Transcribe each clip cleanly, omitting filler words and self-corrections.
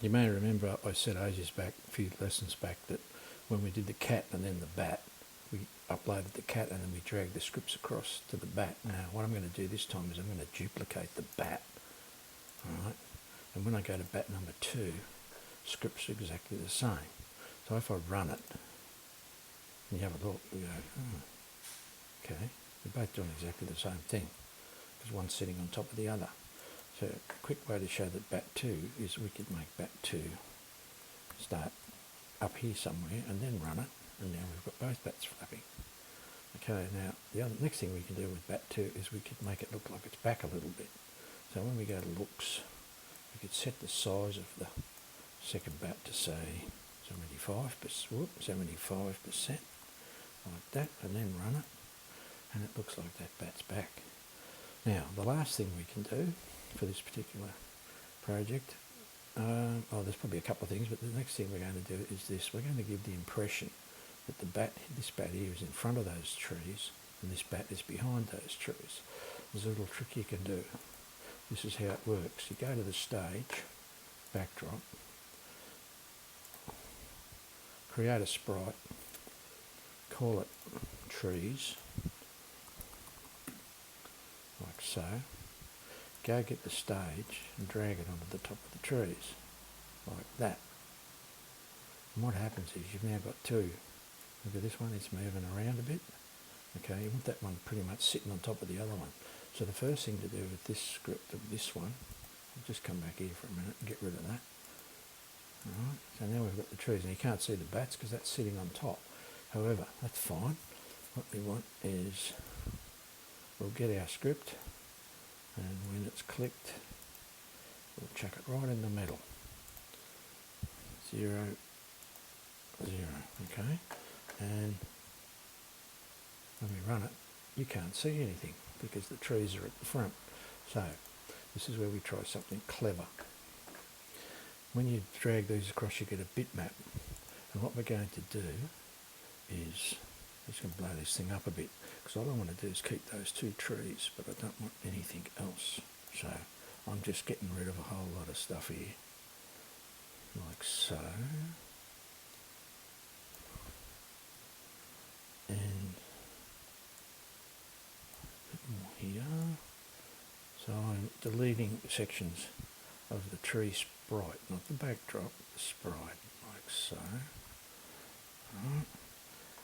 You may remember I said ages back, a few lessons back, that when we did the cat and then the bat, we uploaded the cat and then we dragged the scripts across to the bat. Now what I'm going to do this time is I'm going to duplicate the bat, alright, and when I go to bat number 2, scripts are exactly the same. So if I run it, and you have a look, we go, oh, okay, they're both doing exactly the same thing, because one's sitting on top of the other. So a quick way to show that bat 2 is we could make bat 2 start up here somewhere and then run it, and now we've got both bats flapping. Okay, now the next thing we can do with bat 2 is we could make it look like it's back a little bit. So when we go to looks, we could set the size of the second bat to say 75%, like that, and then run it, and it looks like that bat's back. Now the last thing we can do for this particular project, there's probably a couple of things, but the next thing we're going to do is this. We're going to give the impression that this bat here is in front of those trees and this bat is behind those trees. There's a little trick you can do. This is how it works. You go to the stage, backdrop, create a sprite, call it trees, like so. Go get the stage and drag it onto the top of the trees, like that. And what happens is you've now got two. Look at this one, it's moving around a bit. Okay, you want that one pretty much sitting on top of the other one. So the first thing to do with this script of this one, I'll just come back here for a minute and get rid of that. Alright, so now we've got the trees, and you can't see the bats because that's sitting on top. However, that's fine. What we want is, we'll get our script, and when it's clicked, we'll chuck it right in the middle. 0, 0, okay? And when we run it, you can't see anything because the trees are at the front. So this is where we try something clever. When you drag these across, you get a bitmap, and what we're going to do is, I'm just going to blow this thing up a bit, because all I want to do is keep those two trees, but I don't want anything else. So I'm just getting rid of a whole lot of stuff here, like so. And a bit more here. So I'm deleting sections of the tree sprite, not the backdrop, the sprite, like so. Right.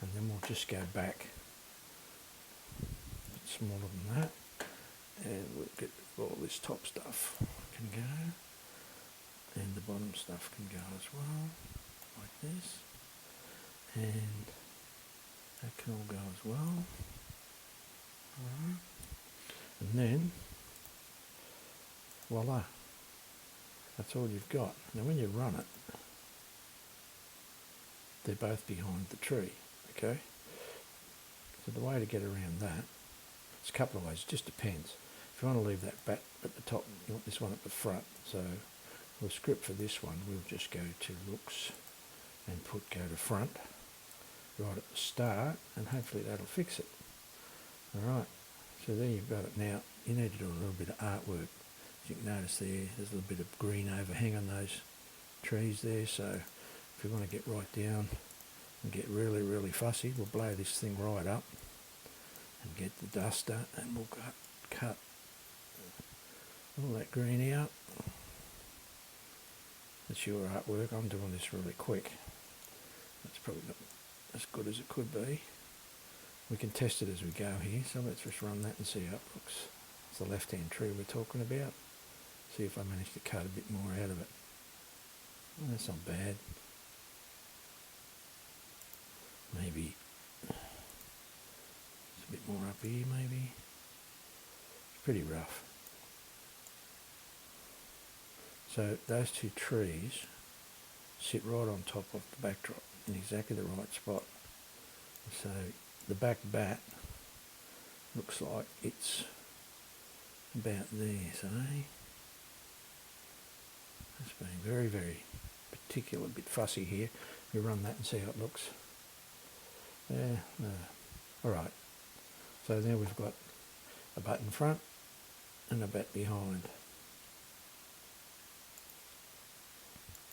And then we'll just go back a bit smaller than that, and we'll get all this top stuff can go, and the bottom stuff can go as well, like this, and that can all go as well. Alright. And then, voila, that's all you've got. Now when you run it, they're both behind the tree, okay? So the way to get around that, it's a couple of ways, it just depends. If you want to leave that bat at the top, you want this one at the front, so we'll script for this one, we'll just go to looks and go to front, right at the start, and hopefully that'll fix it. Alright, so there you've got it. Now, you need to do a little bit of artwork. As you can notice there's a little bit of green overhang on those trees there, so if you want to get right down and get really, really fussy, we'll blow this thing right up and get the duster, and we'll cut all that green out. That's your artwork. I'm doing this really quick. That's probably not as good as it could be. We can test it as we go here, so let's just run that and see how it looks. It's the left-hand tree we're talking about. See if I manage to cut a bit more out of it. Well, that's not bad. Maybe it's a bit more up here, maybe. It's pretty rough. So those two trees sit right on top of the backdrop in exactly the right spot. So the back bat looks like it's about there, see? It's being very, very particular, a bit fussy here. We run that and see how it looks. Yeah, no. Alright, so now we've got a bat in front and a bat behind.